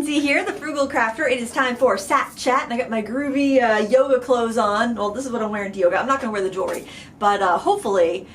Lindsay here, the Frugal Crafter. It is time for Sat Chat, and I got my groovy yoga clothes on. Well, this is what I'm wearing to yoga. I'm not going to wear the jewelry, but hopefully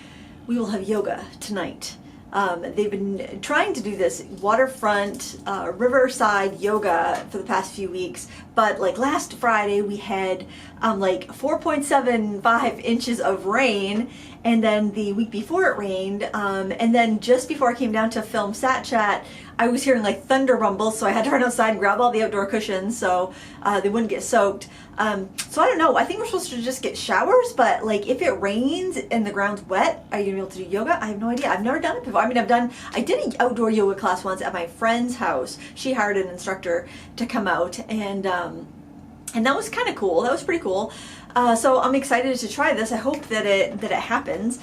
we will have yoga tonight. They've been trying to do this waterfront, riverside yoga for the past few weeks, but like last Friday we had like 4.75 inches of rain, and then the week before it rained, and then just before I came down to film Sat Chat, I was hearing like thunder rumbles, so I had to run outside and grab all the outdoor cushions so they wouldn't get soaked. So I don't know, I think we're supposed to just get showers, but like if it rains and the ground's wet, are you gonna be able to do yoga? I have no idea. I've never done it before. I mean, I did an outdoor yoga class once at my friend's house. She hired an instructor to come out, and that was kind of cool. That was pretty cool. So I'm excited to try this. I hope that it happens.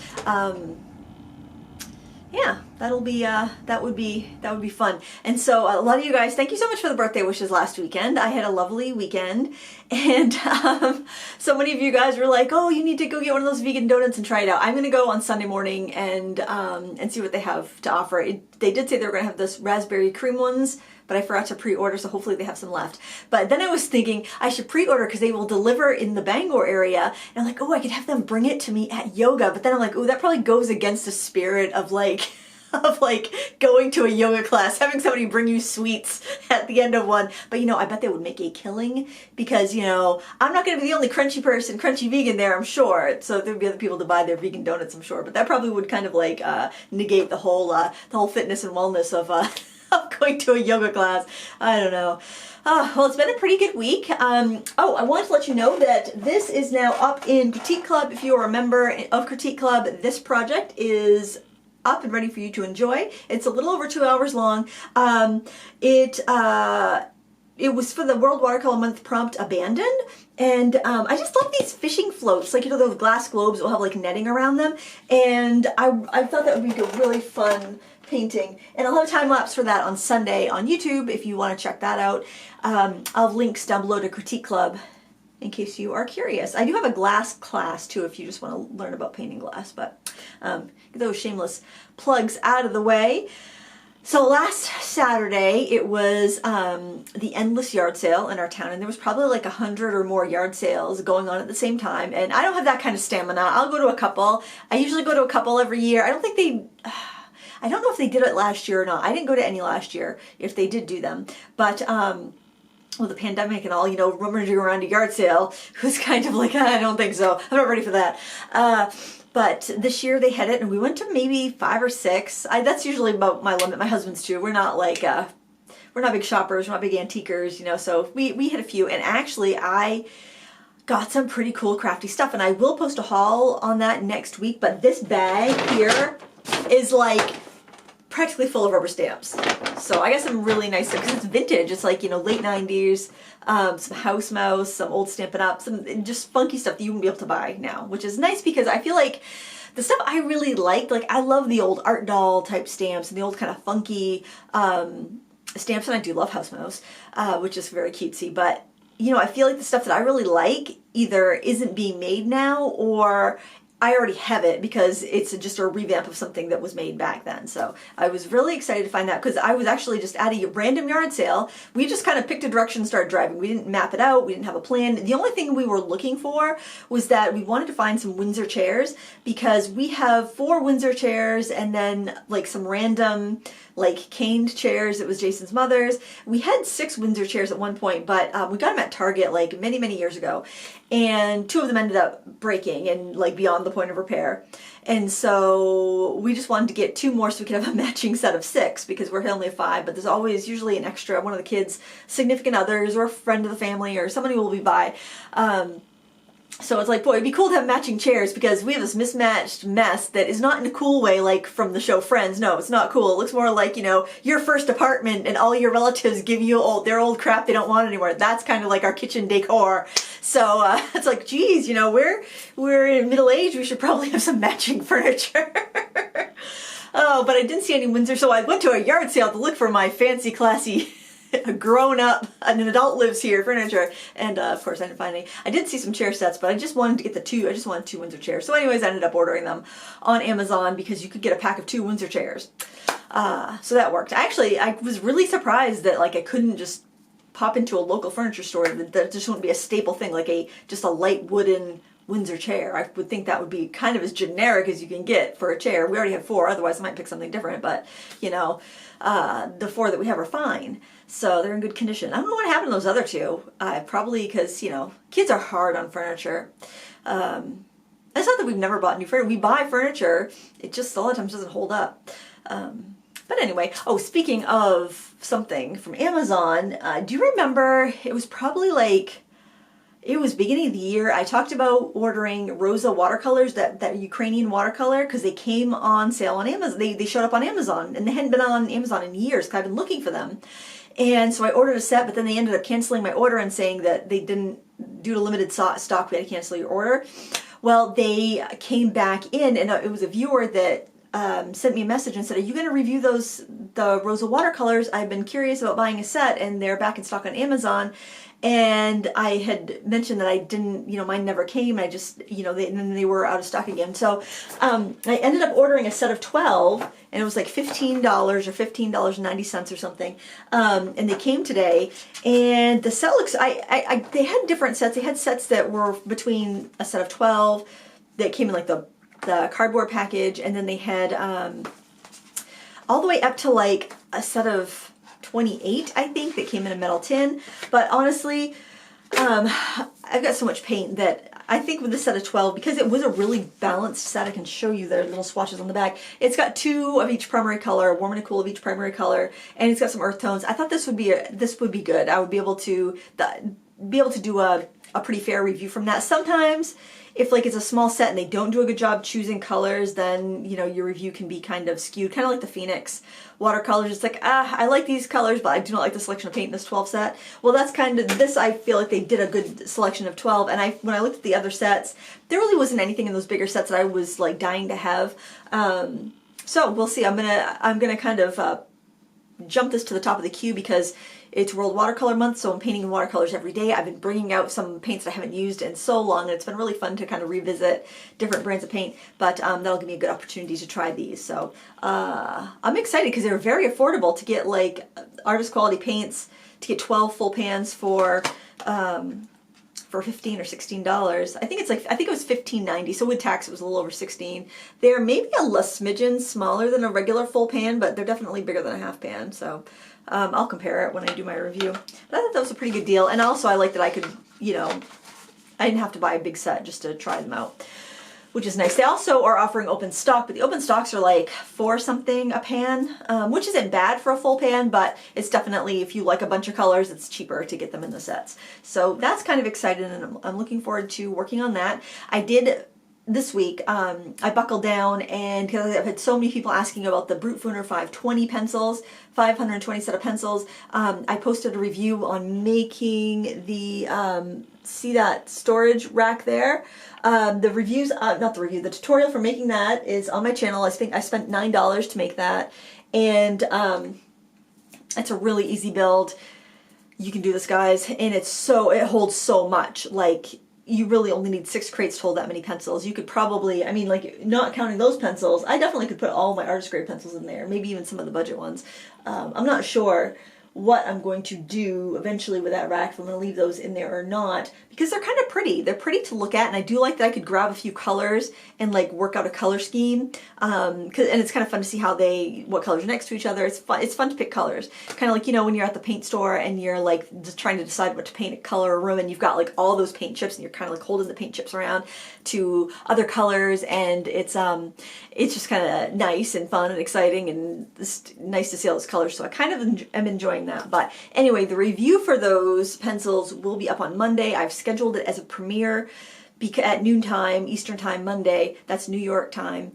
Yeah, that would be fun. And so a lot of you guys, thank you so much for the birthday wishes last weekend. I had a lovely weekend, and so many of you guys were like, "Oh, you need to go get one of those vegan donuts and try it out." I'm gonna go on Sunday morning and see what they have to offer. They did say they were gonna have this raspberry cream ones, but I forgot to pre-order, so hopefully they have some left. But then I was thinking I should pre-order because they will deliver in the Bangor area. And I'm like, oh, I could have them bring it to me at yoga. But then I'm like, oh, that probably goes against the spirit of like, going to a yoga class, having somebody bring you sweets at the end of one. But I bet they would make a killing because, I'm not going to be the only crunchy person, crunchy vegan there, I'm sure. So there'd be other people to buy their vegan donuts, I'm sure. But that probably would kind of like negate the whole fitness and wellness of going to a yoga class. I don't know. Well, it's been a pretty good week. I wanted to let you know that this is now up in Critique Club. If you are a member of Critique Club, this project is up and ready for you to enjoy. It's a little over 2 hours long. It was for the World Watercolor Month prompt Abandoned, and I just love these fishing floats, like those glass globes that will have like netting around them, and I thought that would be a really fun painting, and I'll have a time lapse for that on Sunday on YouTube if you want to check that out. I'll have links down below to Critique Club in case you are curious. I do have a glass class too if you just want to learn about painting glass, but get those shameless plugs out of the way. So last Saturday it was the endless yard sale in our town, and there was probably like 100 or more yard sales going on at the same time, and I don't have that kind of stamina. I'll go to a couple. I usually go to a couple every year. I don't know if they did it last year or not. I didn't go to any last year if they did do them. But with the pandemic and all, rummaging around a yard sale was kind of like, I don't think so. I'm not ready for that. But this year they had it, and we went to maybe 5 or 6. That's usually about my limit. My husband's too. We're not like, we're not big shoppers. We're not big antiquers, so we had a few. And actually I got some pretty cool crafty stuff, and I will post a haul on that next week. But this bag here is like practically full of rubber stamps. So I got some really nice stuff because it's vintage. It's like, late 90s, some house mouse, some old Stampin' Up, some just funky stuff that you wouldn't be able to buy now, which is nice because I feel like the stuff I really liked, like I love the old art doll type stamps and the old kind of funky stamps, and I do love house mouse, which is very cutesy, but I feel like the stuff that I really like either isn't being made now or I already have it because it's just a revamp of something that was made back then. So I was really excited to find that because I was actually just at a random yard sale. We just kind of picked a direction and started driving. We didn't map it out. We didn't have a plan. The only thing we were looking for was that we wanted to find some Windsor chairs because we have 4 Windsor chairs and then like some random like caned chairs. It was Jason's mother's. We had 6 Windsor chairs at one point, but we got them at Target like many, many years ago. And 2 of them ended up breaking and like beyond the point of repair. And so we just wanted to get 2 more so we could have a matching set of 6 because we're only 5, but there's always usually an extra, one of the kids' significant others or a friend of the family or somebody will be by. So it's like, boy, it'd be cool to have matching chairs because we have this mismatched mess that is not in a cool way like from the show Friends. No, it's not cool. It looks more like, your first apartment and all your relatives give you their old crap they don't want anymore. That's kind of like our kitchen decor. So it's like, geez, we're in middle age. We should probably have some matching furniture. Oh, but I didn't see any Windsor, so I went to a yard sale to look for my fancy, classy grown up, an adult lives here furniture, and of course I didn't find any. I did see some chair sets, but I just wanted to get the 2. I just wanted 2 Windsor chairs. So anyways, I ended up ordering them on Amazon because you could get a pack of 2 Windsor chairs. So that worked. Actually, I was really surprised that like I couldn't just pop into a local furniture store, that just wouldn't be a staple thing, like just a light wooden Windsor chair. I would think that would be kind of as generic as you can get for a chair. We already have 4, otherwise I might pick something different, but you know, the 4 that we have are fine. So they're in good condition. I don't know what happened to those other 2. Probably because, you know, kids are hard on furniture. It's not that we've never bought new furniture. We buy furniture. It just a lot of times doesn't hold up. But anyway, oh, speaking of something from Amazon, do you remember, it was probably like, it was beginning of the year, I talked about ordering Rosa watercolors, that Ukrainian watercolor, because they came on sale on Amazon. They showed up on Amazon, and they hadn't been on Amazon in years, because I've been looking for them. And so I ordered a set, but then they ended up canceling my order and saying that they didn't, due to limited stock, we had to cancel your order. Well, they came back in, and it was a viewer that sent me a message and said, are you going to review the Rosa watercolors? I've been curious about buying a set, and they're back in stock on Amazon. And I had mentioned that I didn't, you know, mine never came. I just, you know, they were out of stock again. So I ended up ordering a set of 12, and it was like $15 or $15.90 or something. And they came today, and the set looks, they had different sets. They had sets that were between a set of 12 that came in like the cardboard package, and then they had all the way up to like a set of 28, I think, that came in a metal tin. But honestly, I've got so much paint that I think with the set of 12, because it was a really balanced set, I can show you their little swatches on the back. It's got 2 of each primary color, warm and cool of each primary color, and it's got some earth tones. I thought this would be good. I would be able to do a pretty fair review from that. Sometimes, if like it's a small set and they don't do a good job choosing colors, then, you know, your review can be kind of skewed, kind of like the Phoenix watercolors. It's like, I like these colors, but I do not like the selection of paint in this 12 set. Well, that's kind of this. I feel like they did a good selection of 12, and when I looked at the other sets, there really wasn't anything in those bigger sets that I was like dying to have. So we'll see. I'm gonna kind of jump this to the top of the queue because it's World Watercolor Month, so I'm painting in watercolors every day. I've been bringing out some paints that I haven't used in so long, and it's been really fun to kind of revisit different brands of paint, but that'll give me a good opportunity to try these. So I'm excited because they're very affordable to get, like artist quality paints, to get 12 full pans for $15 or $16. I think it was $15.90, so with tax it was a little over $16. They're maybe a smidgen smaller than a regular full pan, but they're definitely bigger than a half pan, so I'll compare it when I do my review. But I thought that was a pretty good deal, and also I like that I could, you know, I didn't have to buy a big set just to try them out, which is nice. They also are offering open stock, but the open stocks are like $4 something a pan, which isn't bad for a full pan, but it's definitely, if you like a bunch of colors, it's cheaper to get them in the sets. So that's kind of exciting, and I'm looking forward to working on that. I did this week, I buckled down, and because I've had so many people asking about the Brute Funer 520 pencils, 520 set of pencils, I posted a review on making the, see that storage rack there? The reviews, the tutorial for making that is on my channel. I think I spent $9 to make that, and it's a really easy build. You can do this, guys, and it holds so much. Like, you really only need 6 crates to hold that many pencils. You could probably, I mean, like, not counting those pencils, I definitely could put all my artist grade pencils in there, maybe even some of the budget ones. I'm not sure what I'm going to do eventually with that rack, if I'm going to leave those in there or not, because they're kind of pretty. They're pretty to look at, and I do like that I could grab a few colors and like work out a color scheme, and it's kind of fun to see what colors are next to each other. It's fun to pick colors, kind of like, you know, when you're at the paint store and you're like just trying to decide what to paint a color or room, and you've got like all those paint chips, and you're kind of like holding the paint chips around to other colors, and it's just kind of nice and fun and exciting, and it's nice to see all those colors. So I kind of am enjoying that. But anyway, the review for those pencils will be up on Monday. I've scheduled it as a premiere at noontime Eastern time Monday. That's New York time,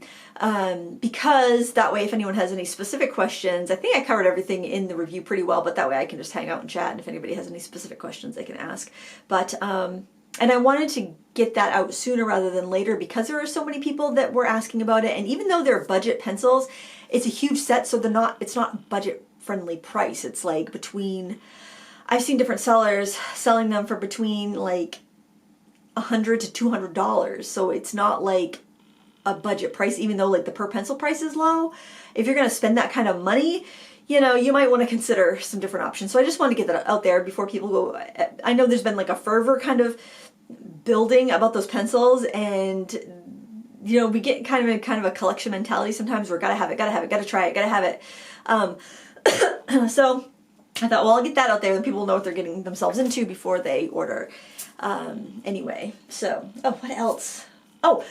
because that way, if anyone has any specific questions, I think I covered everything in the review pretty well, but that way I can just hang out and chat, and if anybody has any specific questions, they can ask. But and I wanted to get that out sooner rather than later, because there are so many people that were asking about it, and even though they're budget pencils, it's a huge set, so it's not budget friendly price. It's like I've seen different sellers selling them for between like $100 to $200, so it's not like a budget price, even though like the per pencil price is low. If you're going to spend that kind of money, you know, you might want to consider some different options. So I just want to get that out there before people go. I know there's been like a fervor kind of building about those pencils, and you know, we get kind of a collection mentality sometimes. We're gotta have it, gotta try it, gotta have it. So I thought, well, I'll get that out there, and people know what they're getting themselves into before they order. Anyway, so what else? Oh,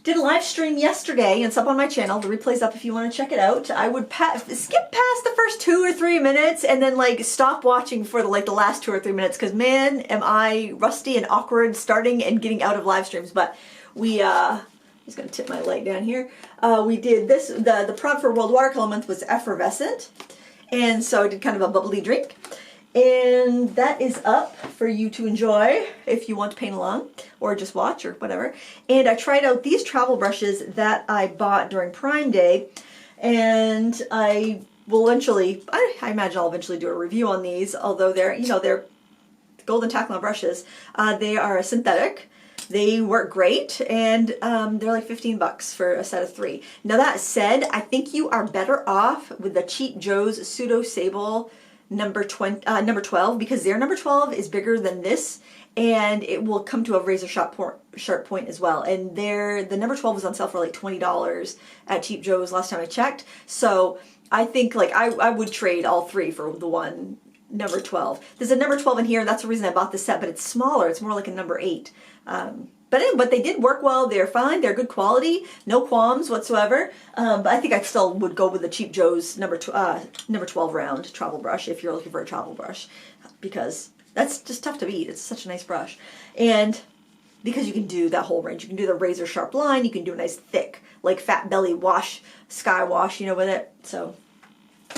did a live stream yesterday, and it's up on my channel. The replay's up if you want to check it out. I would skip past the first 2 or 3 minutes and then like stop watching for the last 2 or 3 minutes, because man, am I rusty and awkward starting and getting out of live streams. But we just gonna tip my light down here. We did this. The prompt for World Watercolor Month was effervescent, and so I did kind of a bubbly drink. And that is up for you to enjoy if you want to paint along or just watch or whatever. And I tried out these travel brushes that I bought during Prime Day, and I will eventually, I imagine I'll eventually do a review on these, although they're, you know, they're Golden Taklon brushes. They are synthetic. They work great, and they're like $15 for a set of 3. Now that said, I think you are better off with the Cheap Joe's Pseudo Sable number 12, because their number 12 is bigger than this, and it will come to a razor sharp point as well. And the number 12 was on sale for like $20 at Cheap Joe's last time I checked. So I think like I would trade all 3 for the one number 12. There's a number 12 in here, and that's the reason I bought this set, but it's smaller. It's more like a number 8. But they did work well. They're fine. They're good quality. No qualms whatsoever. But I think I still would go with the Cheap Joe's number 12 round travel brush if you're looking for a travel brush, because that's just tough to beat. It's such a nice brush. And because you can do that whole range. You can do the razor sharp line. You can do a nice thick, like fat belly wash, sky wash, you know, with it. So,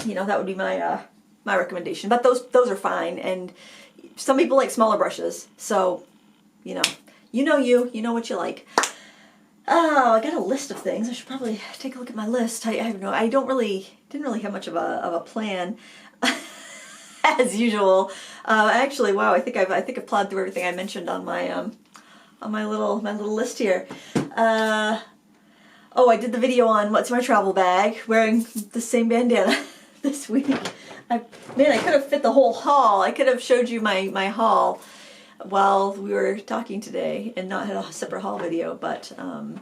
you know, that would be my my recommendation. But those are fine. And some people like smaller brushes. So, you know. You know what you like. Oh, I got a list of things. I should probably take a look at my list. I didn't really have much of a plan as usual. Actually, wow, I think I've plowed through everything I mentioned on my little list here. Oh, I did the video on what's my travel bag, wearing the same bandana this week. Man, I could have fit the whole haul. I could have showed you my haul while we were talking today and not had a separate haul video, but yeah,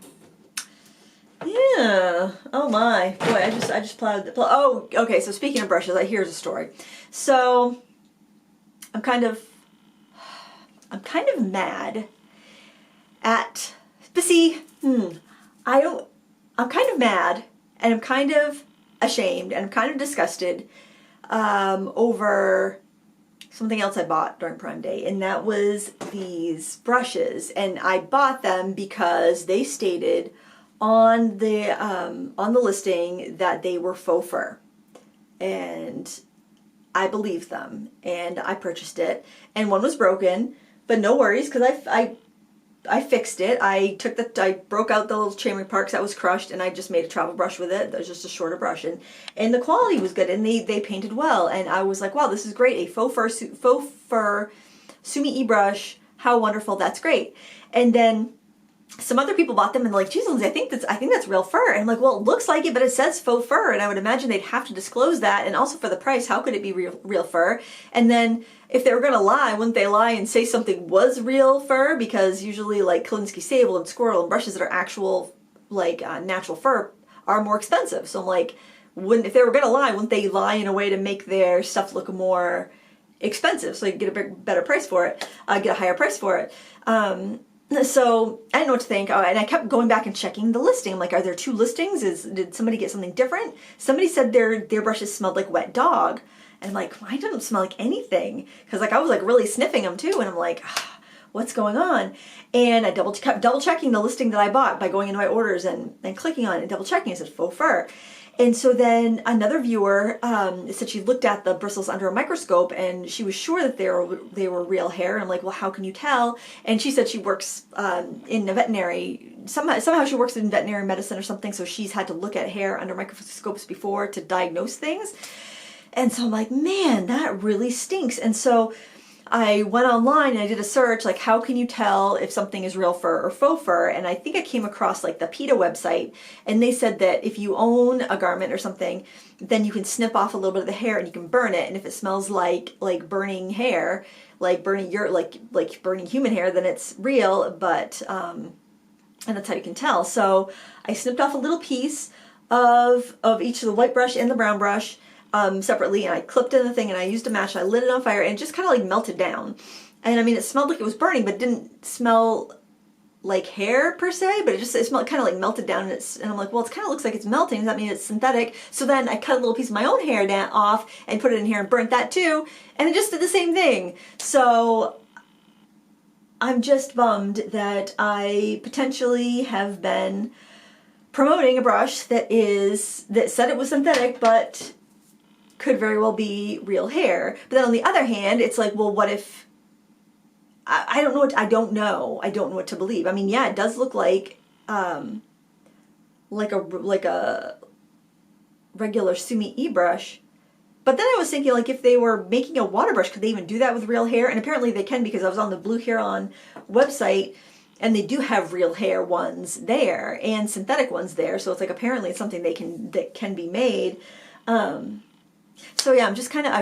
oh my, boy, I just plowed oh, okay, so speaking of brushes, here's a story. So I'm kind of mad at, but see, I'm kind of mad, and I'm kind of ashamed, and I'm kind of disgusted over something else I bought during Prime Day, and that was these brushes. And I bought them because they stated on the listing that they were faux fur, and I believed them, and I purchased it. And one was broken, but no worries, because I fixed it. I broke out the little chamois parks that was crushed, and I just made a travel brush with it. That was just a shorter brush, and the quality was good, and they painted well. And I was like, wow, this is great. A faux fur Sumi-E brush. How wonderful. That's great. And then some other people bought them and like, geez, Lindsay, I think that's real fur. And I'm like, well, it looks like it, but it says faux fur, and I would imagine they'd have to disclose that. And also for the price, how could it be real fur? And then if they were going to lie, wouldn't they lie and say something was real fur? Because usually like Kolinsky sable and squirrel and brushes that are actual like natural fur are more expensive. So I'm like, if they were going to lie, wouldn't they lie in a way to make their stuff look more expensive so you get a better price for it, get a higher price for it? So I didn't know what to think, and I kept going back and checking the listing. I'm like, are there 2 listings? Did somebody get something different? Somebody said their brushes smelled like wet dog, and I'm like, mine doesn't smell like anything, because like I was like really sniffing them too, and I'm like, what's going on? And I kept double checking the listing that I bought by going into my orders and clicking on it and double checking. It said faux fur. And so then another viewer said she looked at the bristles under a microscope, and she was sure that they were real hair. And I'm like, well, how can you tell? And she said she works in a veterinary, somehow she works in veterinary medicine or something, so she's had to look at hair under microscopes before to diagnose things. And so I'm like, man, that really stinks. And so I went online and I did a search, like how can you tell if something is real fur or faux fur? And I think I came across like the PETA website, and they said that if you own a garment or something, then you can snip off a little bit of the hair and you can burn it. And if it smells like burning hair, like burning burning human hair, then it's real. But and that's how you can tell. So I snipped off a little piece of each of the white brush and the brown brush separately, and I clipped in the thing, and I used a match, and I lit it on fire, and it just kind of like melted down. And I mean, it smelled like it was burning, but it didn't smell like hair per se, but it smelled kind of like melted down, and I'm like, well, it kind of looks like it's melting. Does that mean it's synthetic? So then I cut a little piece of my own hair off and put it in here and burnt that too, and it just did the same thing. So I'm just bummed that I potentially have been promoting a brush that said it was synthetic, but could very well be real hair. But then on the other hand, it's like, well, what if, I don't know I don't know what to believe. I mean, yeah, it does look like a regular Sumi e-brush. But then I was thinking, like, if they were making a water brush, could they even do that with real hair? And apparently they can, because I was on the Blue Hair On website, and they do have real hair ones there and synthetic ones there. So it's like, apparently it's something that can be made. So yeah, I was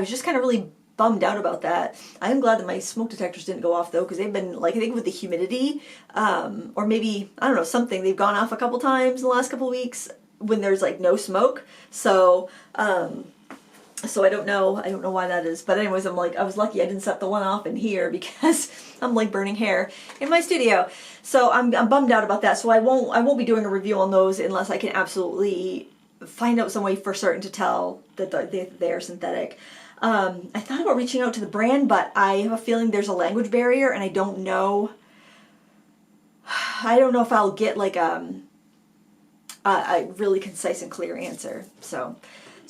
just kind of really bummed out about that. I am glad that my smoke detectors didn't go off though, because they've been, like, I think with the humidity, or maybe, I don't know, something, they've gone off a couple times in the last couple weeks when there's like no smoke. So, so I don't know why that is. But anyways, I was lucky I didn't set the one off in here, because I'm like burning hair in my studio. So I'm bummed out about that. So I won't be doing a review on those unless I can absolutely find out some way for certain to tell that they're synthetic. I thought about reaching out to the brand, but I have a feeling there's a language barrier, and I don't know if I'll get like a really concise and clear answer. So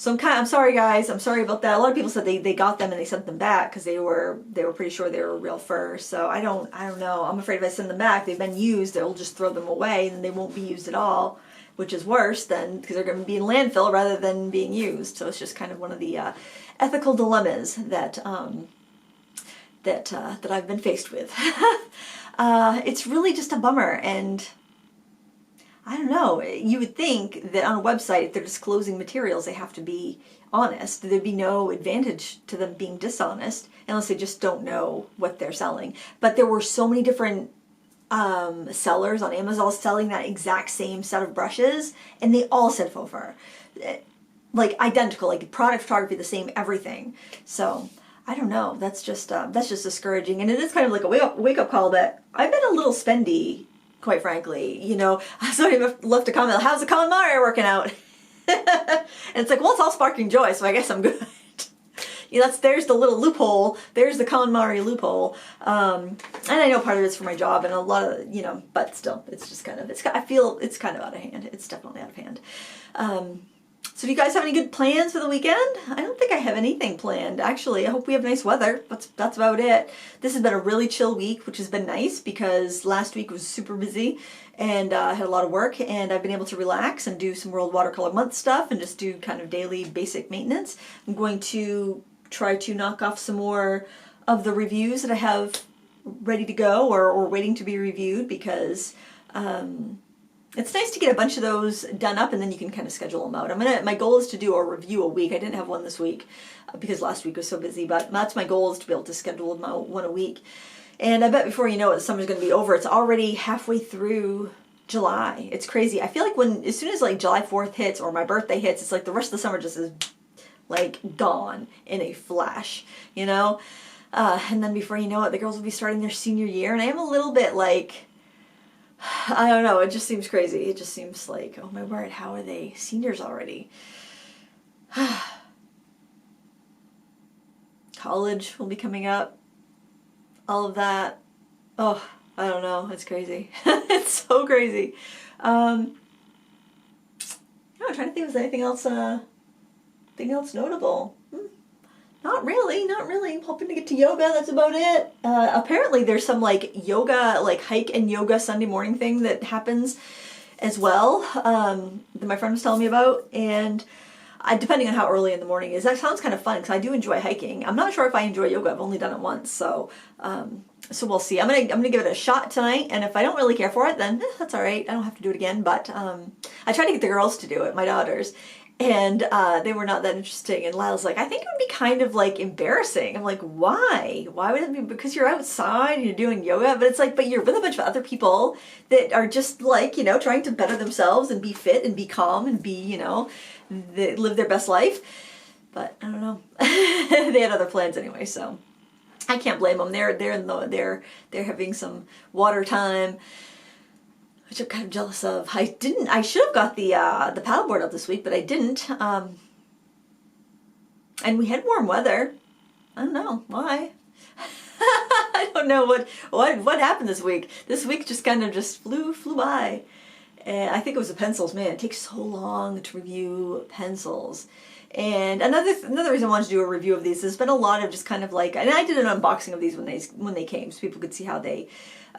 I'm sorry, guys. I'm sorry about that. A lot of people said they got them and they sent them back because they were pretty sure they were real fur. So I don't know. I'm afraid if I send them back, they've been used, they'll just throw them away and they won't be used at all, which is worse than, because they're going to be in landfill rather than being used. So it's just kind of one of the ethical dilemmas that I've been faced with. It's really just a bummer, and I don't know, you would think that on a website, if they're disclosing materials, they have to be honest. There'd be no advantage to them being dishonest unless they just don't know what they're selling. But there were so many different sellers on Amazon selling that exact same set of brushes, and they all said faux fur. Like identical, like product photography, the same, everything. So I don't know, that's just discouraging. And it is kind of like a wake up call that I've been a little spendy, quite frankly. You know, somebody left a comment, how's the calamari working out? And it's like, well, it's all sparking joy, so I guess I'm good. You know, there's the little loophole. There's the KonMari loophole. And I know part of it's for my job, and a lot of, you know, but still, it's just kind of, I feel it's kind of out of hand. It's definitely out of hand. So do you guys have any good plans for the weekend? I don't think I have anything planned, actually. I hope we have nice weather. That's about it. This has been a really chill week, which has been nice because last week was super busy and I had a lot of work, and I've been able to relax and do some World Watercolor Month stuff and just do kind of daily basic maintenance. I'm going to try to knock off some more of the reviews that I have ready to go or waiting to be reviewed, because it's nice to get a bunch of those done up, and then you can kind of schedule them out. My goal is to do a review a week. I didn't have one this week because last week was so busy, but that's my goal, is to be able to schedule one a week. And I bet before you know it, the summer's going to be over. It's already halfway through July. It's crazy. I feel like as soon as like July 4th hits or my birthday hits, it's like the rest of the summer just is like gone in a flash, you know? And then before you know it, the girls will be starting their senior year, and I am a little bit like, I don't know, it just seems crazy. It just seems like, oh my word, how are they seniors already? College will be coming up. All of that. Oh, I don't know. It's crazy. It's so crazy. I'm trying to think if there's anything else notable. Not really. I'm hoping to get to yoga. That's about it. Apparently there's some like yoga, like hike and yoga Sunday morning thing that happens as well, that my friend was telling me about. And depending on how early in the morning it is. That sounds kind of fun because I do enjoy hiking. I'm not sure if I enjoy yoga. I've only done it once, so so we'll see. I'm gonna give it a shot tonight, and if I don't really care for it, then that's all right. I don't have to do it again. But I tried to get the girls to do it, my daughters, and they were not that interesting. And Lyle's like, I think it would be kind of like embarrassing. I'm like, why? Why would it be? Because you're outside and you're doing yoga, but it's like, but you're with a bunch of other people that are just like, you know, trying to better themselves and be fit and be calm and be, you know, live their best life. But I don't know. They had other plans anyway, so I can't blame them. They're having some water time, which I'm kind of jealous of. I should have got the paddleboard up this week, but I didn't. And we had warm weather. I don't know why. I don't know what happened this week. This week just kind of just flew by. And I think it was the pencils. Man, it takes so long to review pencils. And another reason I wanted to do a review of these, there's been a lot of just kind of like, and I did an unboxing of these when they came, so people could see how they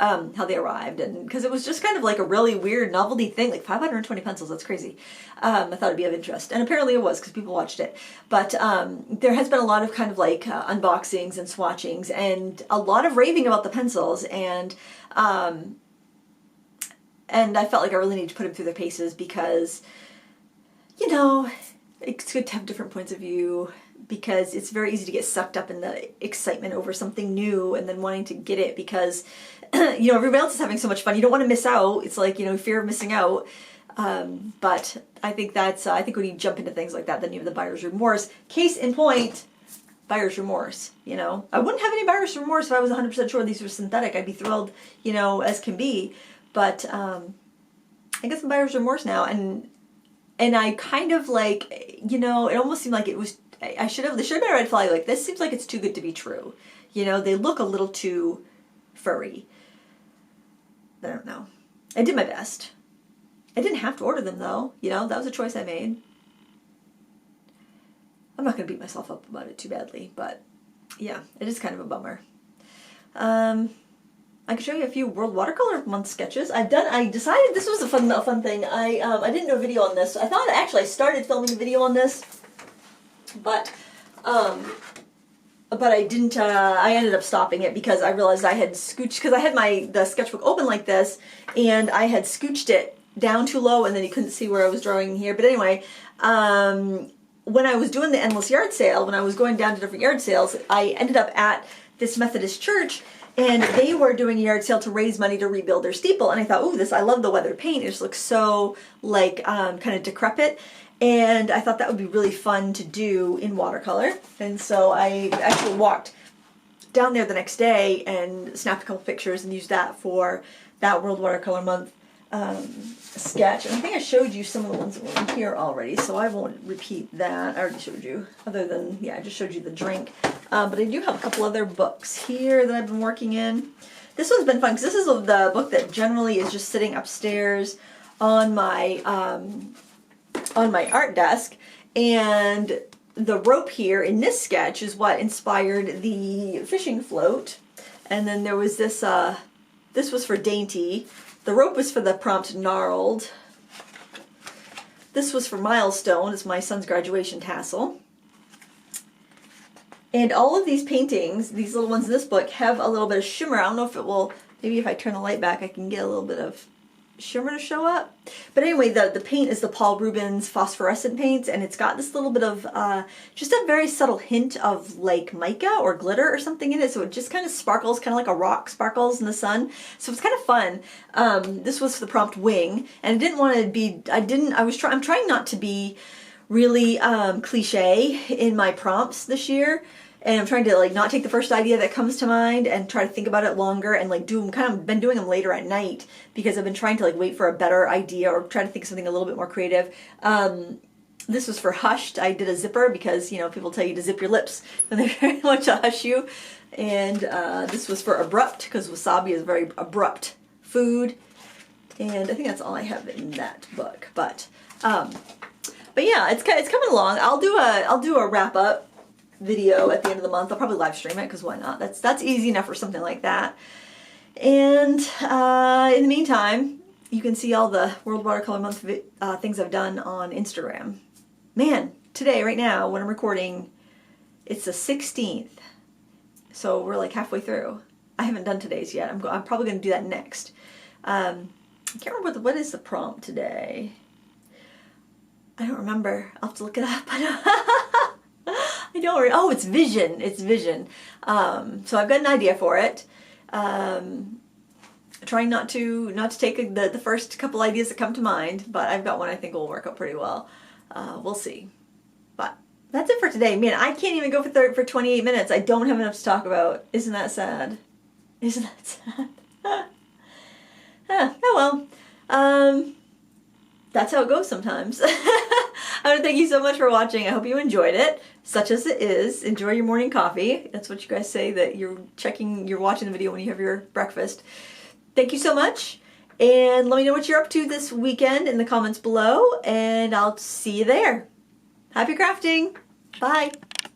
arrived, and because it was just kind of like a really weird novelty thing, like 520 pencils, that's crazy. I thought it'd be of interest, and apparently it was because people watched it. But there has been a lot of kind of like unboxings and swatchings, and a lot of raving about the pencils, and I felt like I really need to put them through their paces because, you know, it's good to have different points of view, because it's very easy to get sucked up in the excitement over something new and then wanting to get it because, you know, everybody else is having so much fun. You don't want to miss out. It's like, you know, fear of missing out. But I think I think when you jump into things like that, then you have the buyer's remorse. Case in point, buyer's remorse, you know. I wouldn't have any buyer's remorse if I was 100% sure these were synthetic. I'd be thrilled, you know, as can be. But I get some buyer's remorse now, and I kind of like, you know, it almost seemed like it was, there should have been a red flag, like, this seems like it's too good to be true. You know, they look a little too furry. I don't know. I did my best. I didn't have to order them though, you know, that was a choice I made. I'm not going to beat myself up about it too badly, but yeah, it is kind of a bummer. I can show you a few World Watercolor Month sketches. I decided this was a fun thing. I didn't do a video on this. I thought actually I started filming a video on this, but I didn't. I ended up stopping it because I realized I had scooched, because I had the sketchbook open like this, and I had scooched it down too low, and then you couldn't see where I was drawing here. But anyway, when I was doing the endless yard sale, when I was going down to different yard sales, I ended up at this Methodist church. And they were doing a yard sale to raise money to rebuild their steeple. And I thought, ooh, I love the weathered paint. It just looks so, like, kind of decrepit. And I thought that would be really fun to do in watercolor. And so I actually walked down there the next day and snapped a couple pictures and used that for that World Watercolor Month sketch. And I think I showed you some of the ones that were in here already, so I won't repeat that. I already showed you, other than, yeah, I just showed you the drink. But I do have a couple other books here that I've been working in. This one's been fun, because this is the book that generally is just sitting upstairs on my art desk, and the rope here in this sketch is what inspired the fishing float. And then there was this, this was for Dainty. The rope was for the prompt Gnarled. This was for Milestone. It's my son's graduation tassel. And all of these paintings, these little ones in this book, have a little bit of shimmer. I don't know if it will, maybe if I turn the light back I can get a little bit of shimmer to show up. But anyway, the paint is the Paul Rubens phosphorescent paints, and it's got this little bit of, just a very subtle hint of like mica or glitter or something in it, so it just kind of sparkles, kind of like a rock sparkles in the sun. So it's kind of fun. This was for the prompt Wing, and I didn't want to be, I'm trying not to be really cliche in my prompts this year. And I'm trying to like not take the first idea that comes to mind and try to think about it longer, and like been doing them later at night, because I've been trying to like wait for a better idea or try to think of something a little bit more creative. This was for Hushed. I did a zipper because, you know, people tell you to zip your lips and they very much hush you. And this was for Abrupt, because wasabi is very abrupt food. And I think that's all I have in that book. But yeah, it's coming along. I'll do a wrap up video at the end of the month. I'll probably live stream it, because why not? That's easy enough for something like that. And in the meantime, you can see all the World Watercolor Month things I've done on Instagram. Man, today, right now, when I'm recording, it's the 16th. So we're like halfway through. I haven't done today's yet. I'm probably going to do that next. I can't remember what is the prompt today. I don't remember. I'll have to look it up. I don't. Oh, it's vision. It's vision. So I've got an idea for it. Trying not to take the first couple ideas that come to mind, but I've got one I think will work out pretty well. We'll see. But that's it for today. Man, I can't even go for 28 minutes. I don't have enough to talk about. Isn't that sad? Isn't that sad? Oh well. That's how it goes sometimes. I want to thank you so much for watching. I hope you enjoyed it, such as it is. Enjoy your morning coffee. That's what you guys say, that you're watching the video when you have your breakfast. Thank you so much, and let me know what you're up to this weekend in the comments below, and I'll see you there. Happy crafting. Bye.